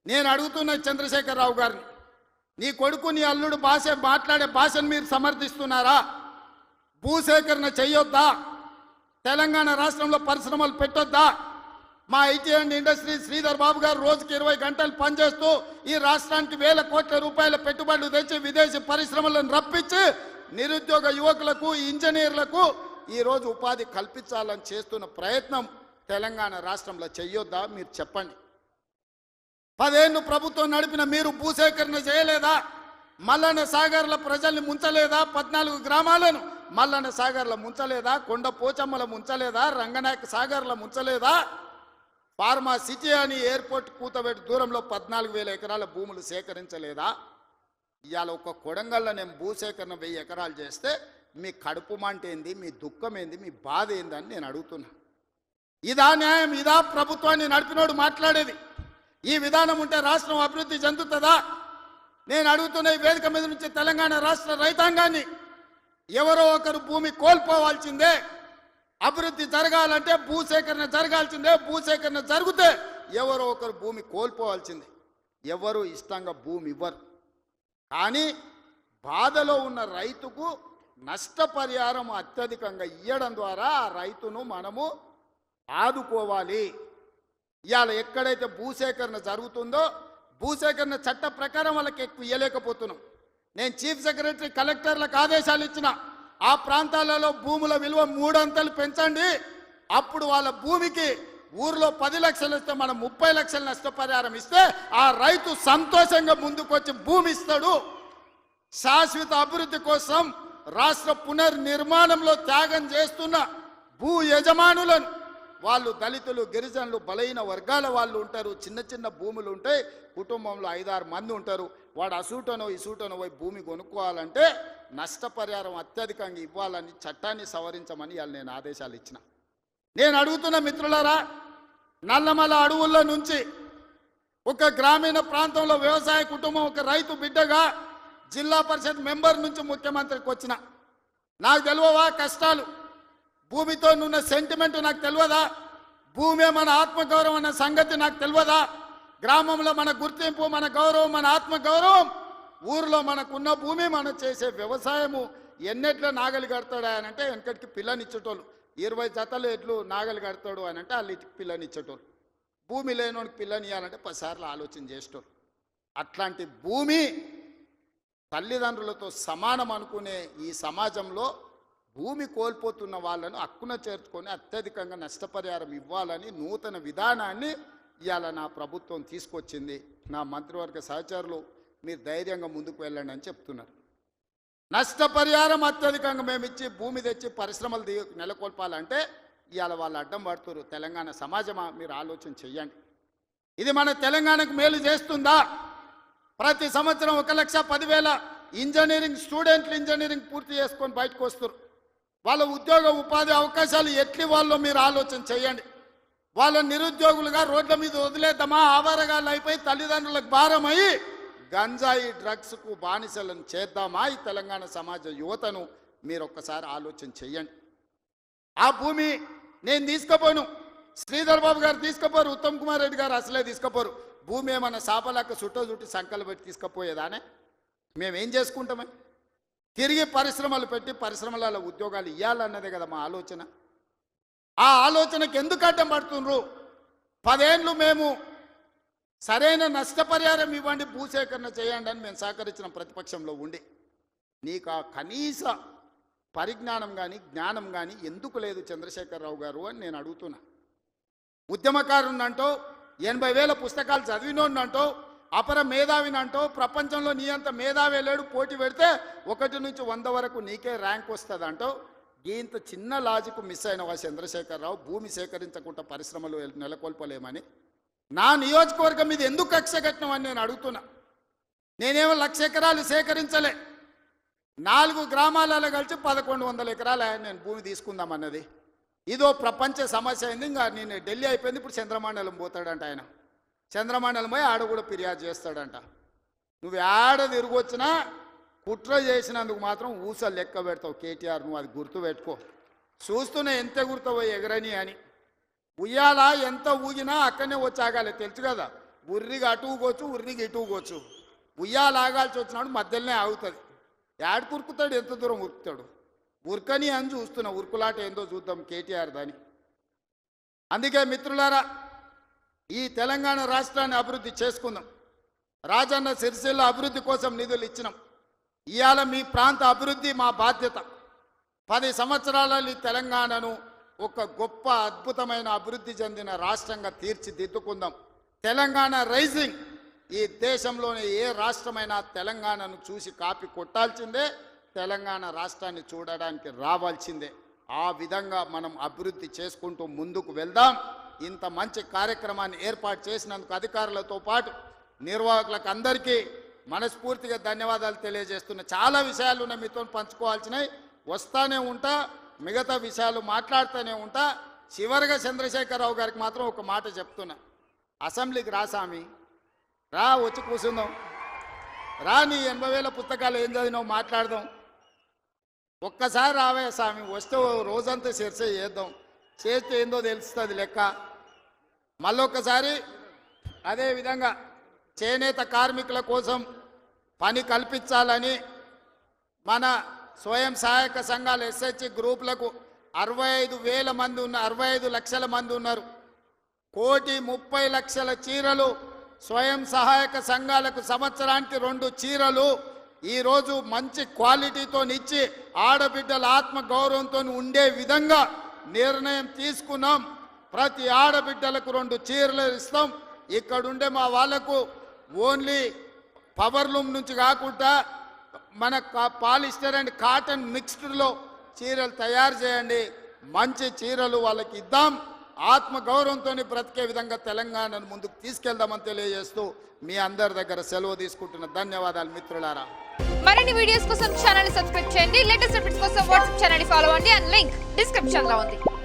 నేను అడుగుతున్న చంద్రశేఖరరావు గారిని, నీ కొడుకు నీ అల్లుడు మాట్లాడే భాషను మీరు సమర్థిస్తున్నారా? భూసేకరణ చేయొద్దా? తెలంగాణ రాష్ట్రంలో పరిశ్రమలు పెట్టొద్దా? మా IT and industry Sridhar Babu గారు రోజుకి 20 గంటలు పనిచేస్తూ ఈ రాష్ట్రానికి వేల కోట్ల రూపాయల పెట్టుబడులు తెచ్చి విదేశీ పరిశ్రమలను రప్పించి నిరుద్యోగ యువకులకు ఇంజనీర్లకు ఈరోజు ఉపాధి కల్పించాలని చేస్తున్న ప్రయత్నం తెలంగాణ రాష్ట్రంలో చెయ్యొద్దా? మీరు చెప్పండి. 10 ఏళ్ళు ప్రభుత్వం నడిపిన మీరు భూసేకరణ చేయలేదా? మల్లన్న సాగర్ల ప్రజల్ని ముంచలేదా? 14 గ్రామాలను మల్లన్న సాగర్ల ముంచలేదా? కొండ పోచమ్మల ముంచలేదా? రంగనాయక సాగర్ల ముంచలేదా? ఫార్మా సిటీ అని ఎయిర్పోర్ట్ కూతబెట్టి దూరంలో 14,000 ఎకరాల భూములు సేకరించలేదా? ఇవాళ ఒక కొడంగల్లో నేను భూసేకరణ 1000 ఎకరాలు చేస్తే మీ కడుపు మంట ఏంది, మీ దుఃఖం ఏంది, మీ బాధ ఏందని నేను అడుగుతున్నా. ఇదా న్యాయం? ఇదా ప్రభుత్వాన్ని నడిపినోడు మాట్లాడేది? ఈ విధానం ఉంటే రాష్ట్రం అభివృద్ధి చెందుతుందా? నేను అడుగుతున్న ఈ వేదిక మీద నుంచి తెలంగాణ రాష్ట్ర రైతాంగాన్ని, ఎవరో ఒకరు భూమి కోల్పోవాల్సిందే. అభివృద్ధి జరగాలంటే భూసేకరణ జరగాల్సిందే. భూసేకరణ జరిగితే ఎవరో ఒకరు భూమి కోల్పోవాల్సిందే. ఎవరు ఇష్టంగా భూమి ఇవ్వరు. కానీ బాధలో ఉన్న రైతుకు నష్టపరిహారం అత్యధికంగా ఇవ్వడం ద్వారా ఆ రైతును మనము ఆదుకోవాలి. ఇవాళ ఎక్కడైతే భూసేకరణ జరుగుతుందో భూసేకరణ చట్ట ప్రకారం వాళ్ళకి ఎక్కువ ఇవ్వలేకపోతున్నాం. నేను చీఫ్ సెక్రటరీ కలెక్టర్లకు ఆదేశాలు ఇచ్చిన, ఆ ప్రాంతాలలో భూముల విలువ 3 అంతలు పెంచండి. అప్పుడు వాళ్ళ భూమికి ఊర్లో 10 లక్షలు ఇస్తే మనం 30 లక్షల నష్టపరిహారం ఇస్తే ఆ రైతు సంతోషంగా ముందుకొచ్చి భూమి ఇస్తాడు. శాశ్వత అభివృద్ధి కోసం రాష్ట్ర పునర్నిర్మాణంలో త్యాగం చేస్తున్న భూ యజమానులను, వాళ్ళు దళితులు, గిరిజనులు, బలహీన వర్గాల వాళ్ళు ఉంటారు. చిన్న చిన్న భూములు ఉంటాయి, కుటుంబంలో 5-6 మంది ఉంటారు. వాడు అసూటనో ఇసూటనో పోయి భూమి కొనుక్కోవాలంటే నష్టపరిహారం అత్యధికంగా ఇవ్వాలని చట్టాన్ని సవరించమని వాళ్ళు నేను ఆదేశాలు ఇచ్చిన. నేను అడుగుతున్న మిత్రులారా, నల్లమల అడవుల్లో నుంచి ఒక గ్రామీణ ప్రాంతంలో వ్యవసాయ కుటుంబం, ఒక రైతు బిడ్డగా జిల్లా పరిషత్ మెంబర్ నుంచి ముఖ్యమంత్రికి వచ్చిన, నాకు తెలియవా కష్టాలు? భూమితో ఉన్న సెంటిమెంట్ నాకు తెలియదా? భూమే మన ఆత్మగౌరవం అన్న సంగతి నాకు తెలియదా? గ్రామంలో మన గుర్తింపు, మన గౌరవం, మన ఆత్మగౌరవం, ఊరిలో మనకున్న భూమి, మనం చేసే వ్యవసాయము. ఎన్నెట్ల నాగలి కడతాడు అని అంటే వెనకటికి పిల్లనిచ్చేటోళ్ళు, 20 జతలు ఎట్లు నాగలి కడతాడు అని అంటే వాళ్ళకి పిల్లనిచ్చేటోళ్ళు. భూమి లేనోనికి పిల్లనియాలంటే 10 సార్లు ఆలోచన చేసేటోళ్ళు. అట్లాంటి భూమి తల్లిదండ్రులతో సమానం అనుకునే ఈ సమాజంలో భూమి కోల్పోతున్న వాళ్ళను హక్కున చేర్చుకొని అత్యధికంగా నష్టపరిహారం ఇవ్వాలని నూతన విధానాన్ని ఇవాళ నా ప్రభుత్వం తీసుకొచ్చింది. నా మంత్రివర్గ సహచరులు మీరు ధైర్యంగా ముందుకు వెళ్ళండి అని చెప్తున్నారు. నష్టపరిహారం అత్యధికంగా మేము ఇచ్చి భూమి తెచ్చి పరిశ్రమలు నెలకొల్పాలంటే ఇవాళ వాళ్ళు అడ్డం పడుతున్నారు. తెలంగాణ సమాజమా, మీరు ఆలోచన చెయ్యండి. ఇది మన తెలంగాణకు మేలు చేస్తుందా? ప్రతి సంవత్సరం 1,10,000 ఇంజనీరింగ్ స్టూడెంట్లు ఇంజనీరింగ్ పూర్తి చేసుకొని బయటకు వస్తారు. వాళ్ళ ఉద్యోగ ఉపాధి అవకాశాలు ఎట్లి వాళ్ళో మీరు ఆలోచన చేయండి. వాళ్ళ నిరుద్యోగులుగా రోడ్ల మీద వదిలేద్దామా? ఆవారగాళ్ళు అయిపోయి తల్లిదండ్రులకు భారమై గంజాయి డ్రగ్స్కు బానిసలను చేద్దామా? ఈ తెలంగాణ సమాజ యువతను మీరు ఒక్కసారి ఆలోచన చెయ్యండి. ఆ భూమి నేను తీసుకుపోను, శ్రీధర్ బాబు గారు తీసుకుపోరు, ఉత్తమ్ కుమార్ రెడ్డి గారు అసలే తీసుకుపోరు. భూమి ఏమన్నా సాపలాక చుట్టి సంకలు పెట్టి తీసుకుపోయేదానే? మేమేం చేసుకుంటామే? తిరిగి పరిశ్రమలు పెట్టి పరిశ్రమలలో ఉద్యోగాలు ఇవ్వాలన్నదే కదా మా ఆలోచన. ఆ ఆలోచనకు ఎందుకు అడ్డం పడుతుండ్రు? 10 ఏళ్ళు మేము సరైన నష్టపరిహారం ఇవ్వండి, భూసేకరణ చేయండి అని మేము సహకరించిన ప్రతిపక్షంలో ఉండి నీకు ఆ కనీస పరిజ్ఞానం కానీ జ్ఞానం కానీ ఎందుకు లేదు చంద్రశేఖరరావు గారు అని నేను అడుగుతున్నా. ఉద్యమకారునంటో 80,000 పుస్తకాలు చదివినోడినంటో అపర మేధావినంటో ప్రపంచంలో నీ అంత మేధావి లేడు, పోటీ పెడితే 1 నుంచి 100 వరకు నీకే ర్యాంక్ వస్తుంది అంటో ఇంత చిన్న లాజిక్ మిస్ అయినవా చంద్రశేఖరరావు? భూమి సేకరించకుండా పరిశ్రమలు నెలకొల్పలేమని నా నియోజకవర్గం మీద ఎందుకు కక్ష కట్టినవని నేను అడుగుతున్నా. నేనేమో 1,00,000 ఎకరాలు సేకరించలే, 4 గ్రామాలలో కలిసి 1,100 ఎకరాలు నేను భూమి తీసుకుందామన్నది. ఇదో ప్రపంచ సమస్య అయింది. ఇంకా నేను ఢిల్లీ అయిపోయింది, ఇప్పుడు చంద్రమండలం పోతాడంట ఆయన. చంద్రమండలం పోయి ఆడ కూడా ఫిర్యాదు చేస్తాడంట. నువ్వు ఆడ తిరిగొచ్చినా కుట్ర చేసినందుకు మాత్రం ఊసలు లెక్క పెడతావు కేటీఆర్, నువ్వు అది గుర్తుపెట్టుకో. చూస్తూనే ఎంత గుర్తుపోయి ఎగరని అని. ఉయ్యాల ఎంత ఊగినా అక్కడనే వచ్చి ఆగాలి, తెలుసు కదా. ఉర్రిగా అటు ఊగొచ్చు, ఉర్రిగా ఇటు ఊగొచ్చు. ఉయ్యాలాగాల్సి వచ్చినాడు మధ్యలోనే ఆగుతుంది. యాడ్ కురుకుతాడు, ఎంత దూరం ఉరుకుతాడు. ఉరకని అని చూస్తున్నా, ఉరుకులాట ఏందో చూద్దాం కేటీఆర్ దాని. అందుకే మిత్రులారా, ఈ తెలంగాణ రాష్ట్రాన్ని అభివృద్ధి చేసుకుందాం. రాజన్న సిరిసిల్ల అభివృద్ధి కోసం నిధులు ఇచ్చినాం. ఇవాళ మీ ప్రాంత అభివృద్ధి మా బాధ్యత. 10 సంవత్సరాలలో ఈ తెలంగాణను ఒక గొప్ప అద్భుతమైన అభివృద్ధి చెందిన రాష్ట్రంగా తీర్చిదిద్దుకుందాం. తెలంగాణ రైజింగ్. ఈ దేశంలోని ఏ రాష్ట్రమైనా తెలంగాణను చూసి కాపీ కొట్టాల్సిందే, తెలంగాణ రాష్ట్రాన్ని చూడడానికి రావాల్సిందే. ఆ విధంగా మనం అభివృద్ధి చేసుకుంటూ ముందుకు వెళ్దాం. ఇంత మంచి కార్యక్రమాన్ని ఏర్పాటు చేసినందుకు అధికారులతో పాటు నిర్వాహకులకు అందరికీ మనస్ఫూర్తిగా ధన్యవాదాలు తెలియజేస్తున్నా. చాలా విషయాలు ఉన్నాయి మీతో పంచుకోవాల్సినవి, వస్తానే ఉంటా, మిగతా విషయాలు మాట్లాడుతూనే ఉంటా. చివరిగా చంద్రశేఖరరావు గారికి మాత్రం ఒక మాట చెప్తున్నా. అసెంబ్లీకి రా స్వామి, రా, వచ్చి కూర్చుందాం. రా, నీ 80,000 పుస్తకాలు ఏం చదివినావు మాట్లాడదాం. ఒక్కసారి రావే స్వామి, వస్తే రోజంతా చర్చ చేద్దాం. చేస్తే ఏందో తెలుస్తుంది లెక్క. మళ్ళొక్కసారి అదేవిధంగా చేనేత కార్మికుల కోసం పని కల్పించాలని మన స్వయం సహాయక సంఘాల ఎస్హెచ్ గ్రూపులకు 65,000 మంది ఉన్నారు, 65 లక్షల మంది ఉన్నారు. 1,30,00,000 చీరలు స్వయం సహాయక సంఘాలకు సంవత్సరానికి 2 చీరలు ఈరోజు మంచి క్వాలిటీతో ఇచ్చి ఆడబిడ్డల ఆత్మ గౌరవంతో ఉండే విధంగా నిర్ణయం తీసుకున్నాం. ప్రతి ఆడబిడ్డలకు 2 చీరలు ఇస్తాం. ఇక్కడుండే మా వాళ్లకు ఓన్లీ పవర్ లూమ్ నుంచి కాకుండా మన పాలిస్టర్ అండ్ కాటన్ మిక్స్డ్లో చీరలు తయారు చేయండి. మంచి చీరలు వాళ్ళకి ఇద్దాం. ఆత్మ గౌరవంతో బ్రతికే విధంగా తెలంగాణను ముందుకు తీసుకెళ్దామని తెలియజేస్తూ మీ అందరి దగ్గర సెలవు తీసుకుంటున్న ధన్యవాదాలు మిత్రులారా. మరిన్ని వీడియోస్ కోసం ఛానల్ ని సబ్స్క్రైబ్ చేయండి. లేటెస్ట్ అప్డేట్స్ కోసం వాట్సాప్ ఛానల్ ని ఫాలో అవ్వండి. అండ్ లింక్ డిస్క్రిప్షన్ లో ఉంది.